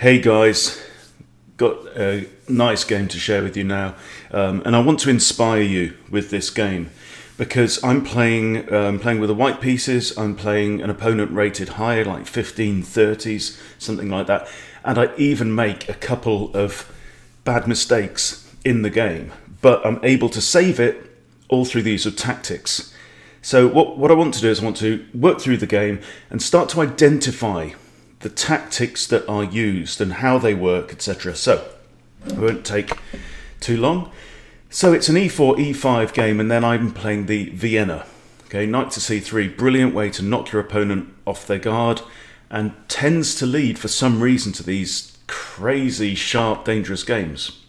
Hey guys, got a nice game to share with you now, and I want to inspire you with this game because I'm playing with the white pieces. I'm playing an opponent rated higher, like 1530s, something like that, and I even make a couple of bad mistakes in the game, but I'm able to save it all through the use of tactics. So what I want to do is I want to work through the game and start to identify the tactics that are used and how they work, etc. So it won't take too long. So it's an e4, e5 game, and then I'm playing the Vienna. Okay, knight to c3, brilliant way to knock your opponent off their guard, and tends to lead for some reason to these crazy, sharp, dangerous games.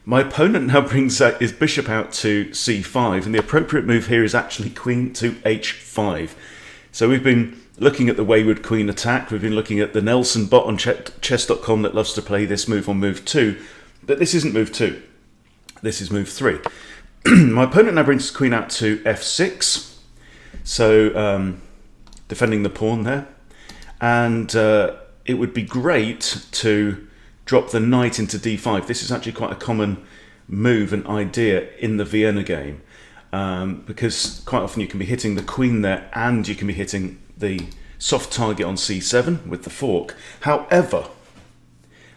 My opponent now brings his bishop out to c5, and the appropriate move here is actually queen to h5. So we've been looking at the wayward queen attack. We've been looking at the Nelson bot on chess.com that loves to play this move on move 2. But this isn't move 2. This is move 3. My opponent now brings his queen out to f6. So defending the pawn there. And it would be great to drop the knight into d5. This is actually quite a common move and idea in the Vienna game. Because quite often you can be hitting the queen there and you can be hitting the soft target on c7 with the fork. However,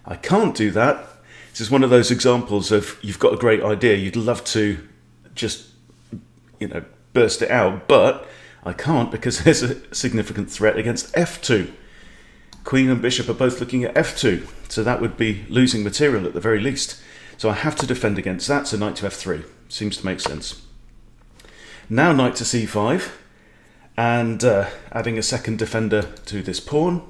I can't do that. This is one of those examples of you've got a great idea, you'd love to just, burst it out, but I can't because there's a significant threat against f2. Queen and bishop are both looking at f2, so that would be losing material at the very least. So I have to defend against that, so knight to f3. Seems to make sense. Now knight to c5, and adding a second defender to this pawn.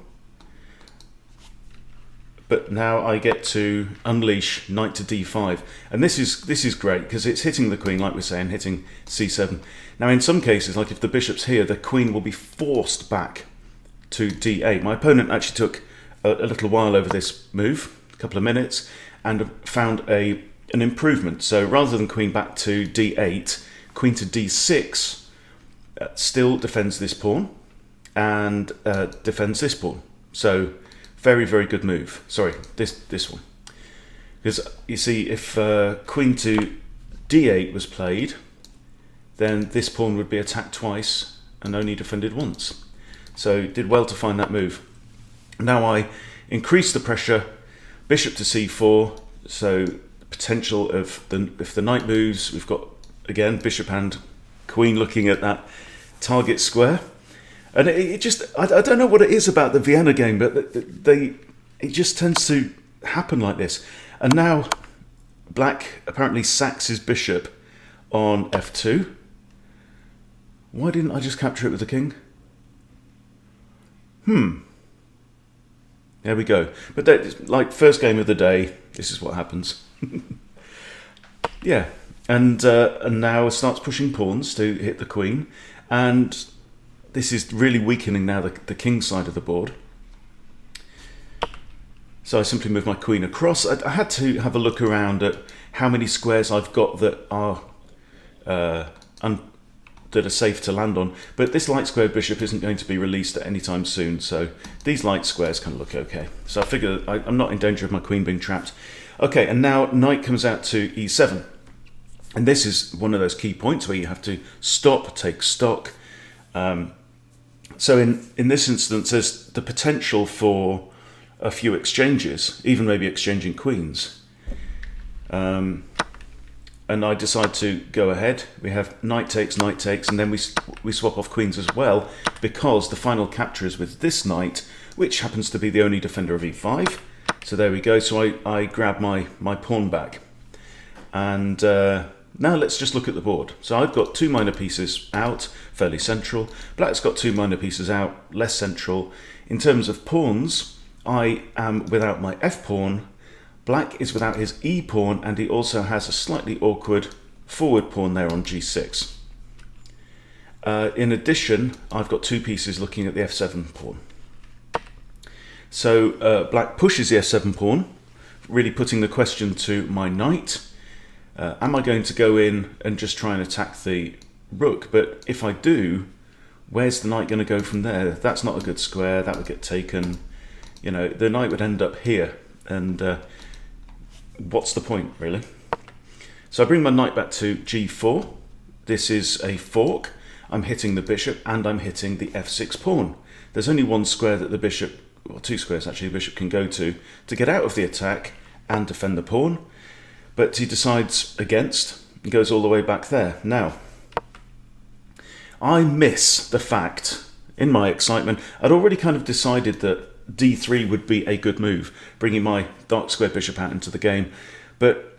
But now I get to unleash knight to d5, and this is great because it's hitting the queen, like we're saying, hitting c7. Now in some cases, like if the bishop's here, the queen will be forced back to d8. My opponent actually took a little while over this move, a couple of minutes, and found an improvement. So rather than queen back to d8, queen to d6 still defends this pawn and defends this pawn. So very, very good move. Sorry, this one. Because you see, if queen to d8 was played, then this pawn would be attacked twice and only defended once. So did well to find that move. Now I increase the pressure, bishop to c4, so the potential of if the knight moves, we've got again bishop and queen looking at that target square. And it just, I don't know what it is about the Vienna game, but it just tends to happen like this. And now black apparently sacks his bishop on f2. Why didn't I just capture it with the king? There we go. But that, like first game of the day, this is what happens. Yeah, and now it starts pushing pawns to hit the queen, and this is really weakening now the king side of the board. So I simply move my queen across. I had to have a look around at how many squares I've got that are safe to land on, but this light square bishop isn't going to be released at any time soon, so these light squares can look okay. So I figure I'm not in danger of my queen being trapped. Okay, and now knight comes out to e7. And this is one of those key points where you have to stop, take stock. So in this instance, there's the potential for a few exchanges, even maybe exchanging queens. And I decide to go ahead. We have knight takes, and then we swap off queens as well, because the final capture is with this knight, which happens to be the only defender of e5. So there we go. So I grab my pawn back. And now let's just look at the board. So I've got two minor pieces out, fairly central. Black's got two minor pieces out, less central. In terms of pawns, I am without my f-pawn. Black is without his e-pawn, and he also has a slightly awkward forward pawn there on g6. In addition, I've got two pieces looking at the f7 pawn. So black pushes the f7 pawn, really putting the question to my knight. Am I going to go in and just try and attack the rook? But if I do, where's the knight going to go from there? That's not a good square. That would get taken. you know, the knight would end up here, and what's the point, really? So I bring my knight back to g4. This is a fork. I'm hitting the bishop, and I'm hitting the f6 pawn. There's only one square that the bishop, well, two squares actually, the bishop can go to get out of the attack and defend the pawn. But he decides against, and goes all the way back there. Now, I miss the fact, in my excitement, I'd already kind of decided that d3 would be a good move, bringing my dark square bishop out into the game. But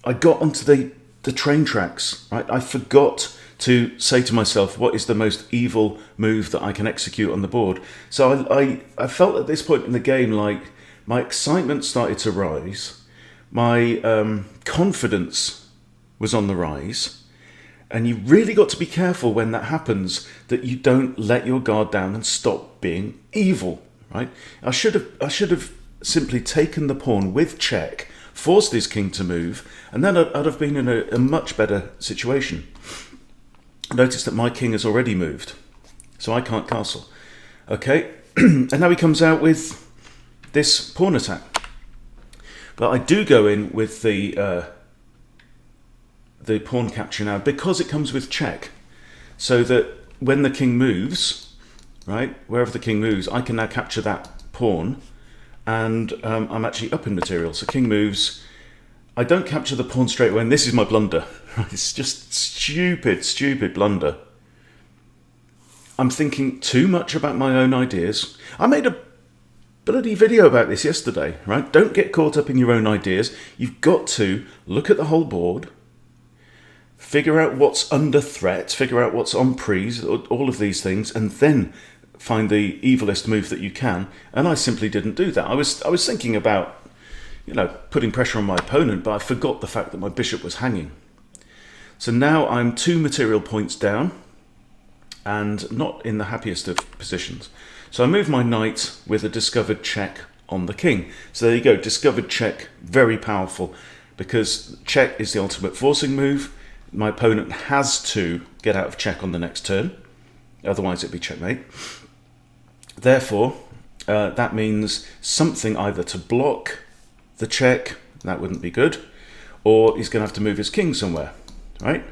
I got onto the train tracks, right? I forgot to say to myself, what is the most evil move that I can execute on the board? So I felt at this point in the game like my excitement started to rise, my confidence was on the rise, and you really got to be careful when that happens, that you don't let your guard down and stop being evil, right? I should have simply taken the pawn with check, forced his king to move, and then I'd have been in a much better situation. Notice that my king has already moved, so I can't castle. Okay, and now he comes out with this pawn attack. But I do go in with the pawn capture now, because it comes with check, so that when the king moves, right, wherever the king moves, I can now capture that pawn, and I'm actually up in material. So king moves, I don't capture the pawn straight away, and this is my blunder. It's just stupid blunder. I'm thinking too much about my own ideas. I made a bloody video about this yesterday, right? Don't get caught up in your own ideas. You've got to look at the whole board, figure out what's under threat, figure out what's on prise, all of these things, and then find the evilest move that you can. And I simply didn't do that. I was thinking about, you know, putting pressure on my opponent, but I forgot the fact that my bishop was hanging. So now I'm 2 material points down and not in the happiest of positions. So I move my knight with a discovered check on the king. So there you go, discovered check, very powerful, because check is the ultimate forcing move. My opponent has to get out of check on the next turn, otherwise it'd be checkmate. Therefore, that means something either to block the check, that wouldn't be good, or he's going to have to move his king somewhere, right?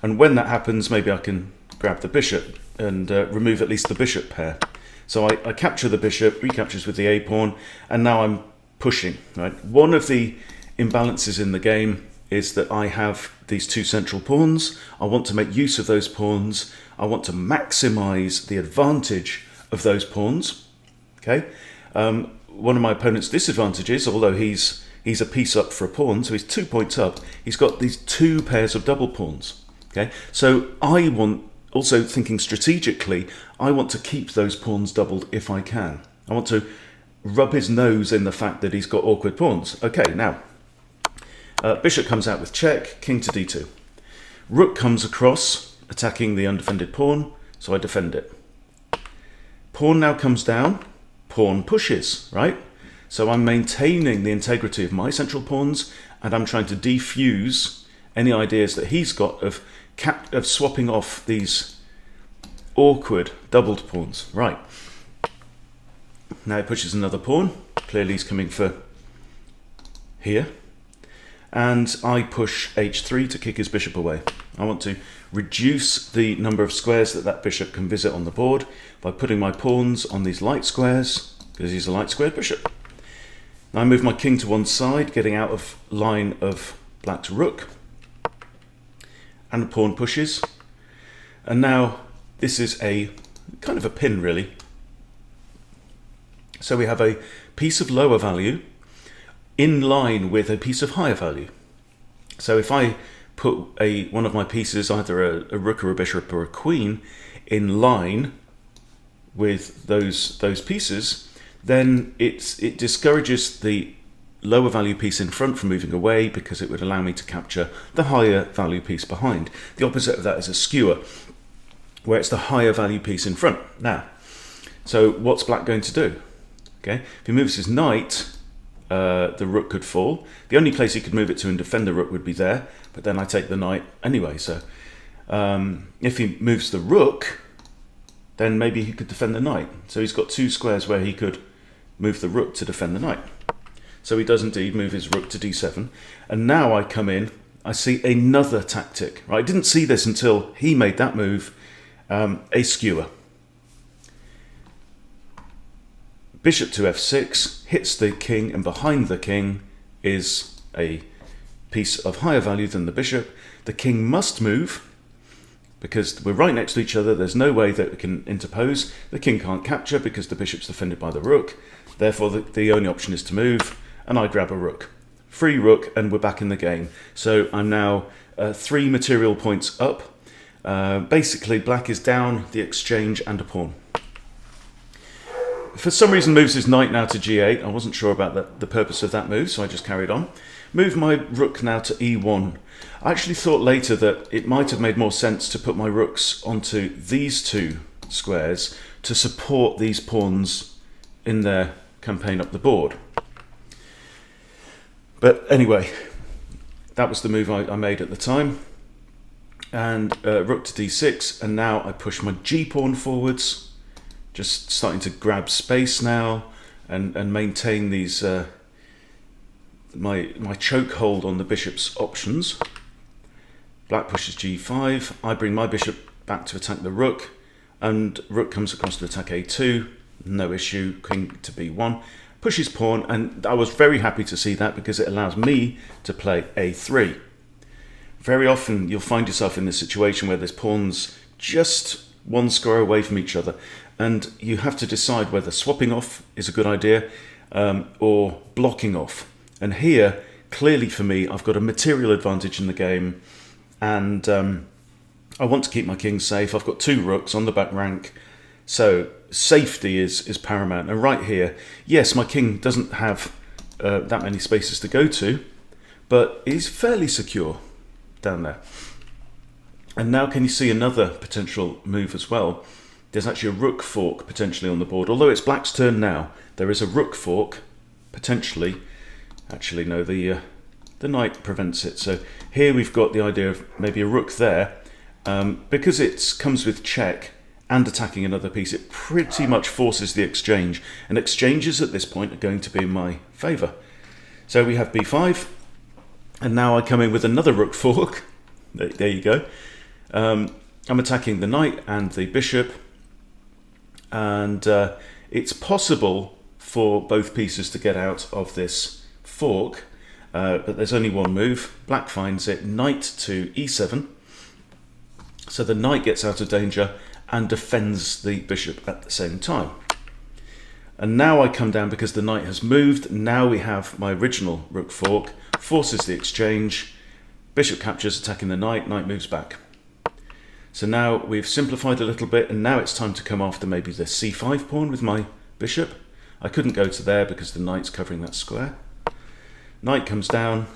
And when that happens, maybe I can grab the bishop and remove at least the bishop pair. So I capture the bishop, recaptures with the a pawn, and now I'm pushing, right? One of the imbalances in the game is that I have these 2 central pawns. I want to make use of those pawns. I want to maximize the advantage of those pawns, okay? One of my opponent's disadvantages, although he's a piece up for a pawn, so he's 2 points up, he's got these 2 pairs of double pawns, okay? So I want, also thinking strategically, I want to keep those pawns doubled if I can. I want to rub his nose in the fact that he's got awkward pawns. Okay, now, bishop comes out with check, king to d2. Rook comes across, attacking the undefended pawn, so I defend it. Pawn now comes down, pawn pushes, right? So I'm maintaining the integrity of my central pawns, and I'm trying to defuse any ideas that he's got of swapping off these awkward doubled pawns. Right. Now he pushes another pawn. Clearly he's coming for here. And I push h3 to kick his bishop away. I want to reduce the number of squares that bishop can visit on the board by putting my pawns on these light squares, because he's a light squared bishop. Now I move my king to one side, getting out of line of black's rook. And the pawn pushes. And now this is a kind of a pin, really. So we have a piece of lower value in line with a piece of higher value. So if I put one of my pieces, either a rook or a bishop or a queen, in line with those pieces, then it discourages the lower value piece in front from moving away, because it would allow me to capture the higher value piece behind. The opposite of that is a skewer, where it's the higher value piece in front. Now, so what's black going to do? Okay, if he moves his knight, the rook could fall. The only place he could move it to and defend the rook would be there, but then I take the knight anyway. So if he moves the rook, then maybe he could defend the knight. So he's got 2 squares where he could move the rook to defend the knight. So he does indeed move his rook to d7. And now I come in, I see another tactic. Right? I didn't see this until he made that move, a skewer. Bishop to f6 hits the king, and behind the king is a piece of higher value than the bishop. The king must move because we're right next to each other. There's no way that we can interpose. The king can't capture because the bishop's defended by the rook. Therefore, the only option is to move, and I grab a rook. Free rook, and we're back in the game. So I'm now 3 material points up. Basically, black is down the exchange and a pawn. For some reason moves his knight now to g8. I wasn't sure about the purpose of that move, so I just carried on. Move my rook now to e1. I actually thought later that it might have made more sense to put my rooks onto these 2 squares to support these pawns in their campaign up the board. But anyway, that was the move I made at the time. And rook to d6, and now I push my g-pawn forwards, just starting to grab space now and maintain these my choke hold on the bishop's options. Black pushes g5, I bring my bishop back to attack the rook, and rook comes across to attack a2, no issue, king to b1, pushes pawn, and I was very happy to see that because it allows me to play a3. Very often you'll find yourself in this situation where there's pawns just 1 square away from each other, and you have to decide whether swapping off is a good idea or blocking off. And here, clearly for me, I've got a material advantage in the game, and I want to keep my king safe. I've got 2 rooks on the back rank, so safety is paramount. And right here, yes, my king doesn't have that many spaces to go to, but he's fairly secure down there. And now can you see another potential move as well? There's actually a rook fork potentially on the board. Although it's black's turn now, there is a rook fork potentially. Actually, no, the knight prevents it. So here we've got the idea of maybe a rook there. Because it comes with check and attacking another piece, it pretty much forces the exchange. And exchanges at this point are going to be in my favour. So we have b5, and now I come in with another rook fork. There you go. I'm attacking the knight and the bishop, and it's possible for both pieces to get out of this fork, but there's only one move. Black finds it, knight to e7, so the knight gets out of danger and defends the bishop at the same time. And now I come down because the knight has moved. Now we have my original rook fork, forces the exchange, bishop captures, attacking the knight, knight moves back. So now we've simplified a little bit, and now it's time to come after maybe the c5 pawn with my bishop. I couldn't go to there because the knight's covering that square. Knight comes down.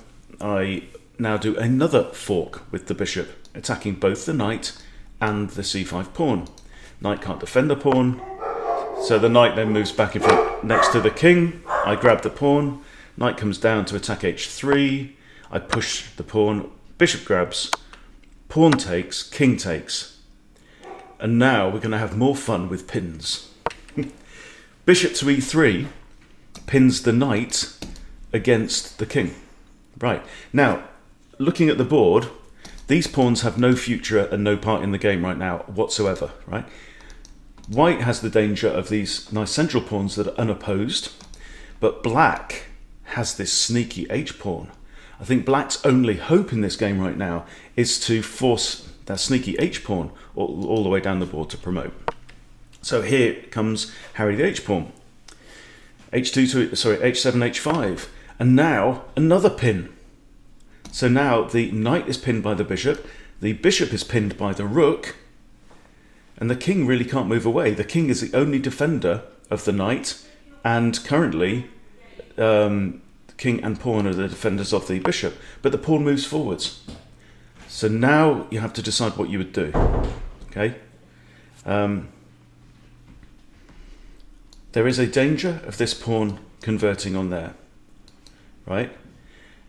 I now do another fork with the bishop, attacking both the knight and the c5 pawn. Knight can't defend the pawn, so the knight then moves back in front next to the king. I grab the pawn. Knight comes down to attack h3. I push the pawn. Bishop grabs. Pawn takes, king takes. And now we're going to have more fun with pins. Bishop to e3 pins the knight against the king. Right, now, looking at the board, these pawns have no future and no part in the game right now whatsoever, right? White has the danger of these nice central pawns that are unopposed, but black has this sneaky h-pawn. I think black's only hope in this game right now is to force that sneaky h-pawn all the way down the board to promote. So here comes Harry the h-pawn. h7, h5, and now another pin. So now the knight is pinned by the bishop is pinned by the rook, and the king really can't move away. The king is the only defender of the knight, and currently king and pawn are the defenders of the bishop, but the pawn moves forwards. So now you have to decide what you would do. Okay. There is a danger of this pawn converting on there, right?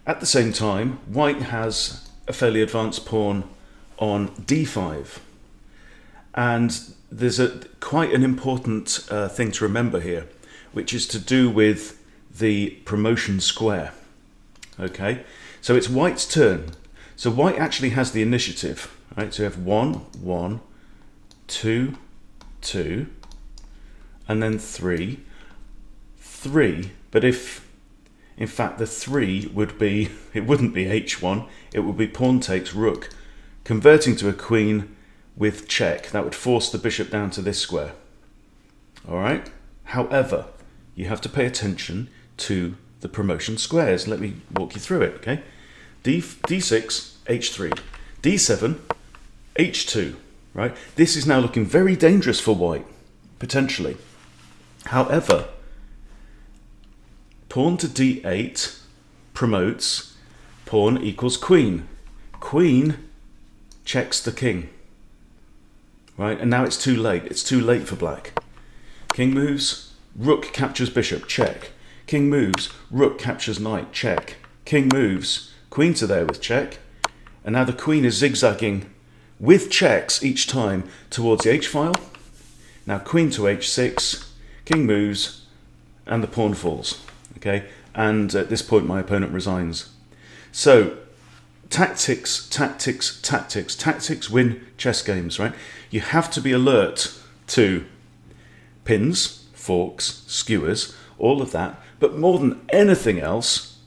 At the same time, white has a fairly advanced pawn on d5, and there's quite an important thing to remember here. which is to do with the promotion square. Okay, so it's white's turn. So white actually has the initiative, right? So you have 1, 1, 2, 2, and then 3, 3. But if, in fact, the 3 would be, it wouldn't be h1, it would be pawn takes rook, converting to a queen with check. That would force the bishop down to this square. All right. However, you have to pay attention to the promotion squares. Let me walk you through it. Okay. D6, h3, d7, h2. Right. This is now looking very dangerous for white, potentially. However, pawn to d8 promotes pawn equals queen. Queen checks the king. Right, and now it's too late. It's too late for black. King moves, rook captures bishop, check. King moves, rook captures knight, check. King moves, queen to there with check. And now the queen is zigzagging with checks each time towards the h-file. Now queen to h6, king moves, and the pawn falls. Okay, and at this point my opponent resigns. So tactics, tactics, tactics. Tactics win chess games, right? You have to be alert to pins, forks, skewers, all of that. But more than anything else,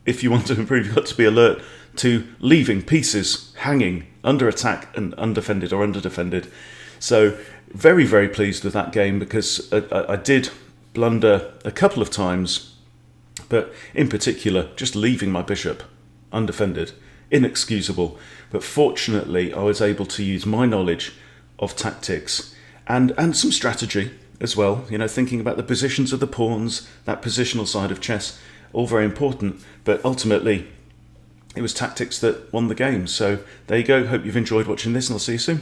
if you want to improve, you've got to be alert to leaving pieces hanging under attack and undefended or underdefended. So very, very pleased with that game because I did blunder a couple of times, but in particular, just leaving my bishop undefended, inexcusable. But fortunately, I was able to use my knowledge of tactics and some strategy as well. You know, thinking about the positions of the pawns, that positional side of chess, all very important. But ultimately, it was tactics that won the game. So there you go. Hope you've enjoyed watching this, and I'll see you soon.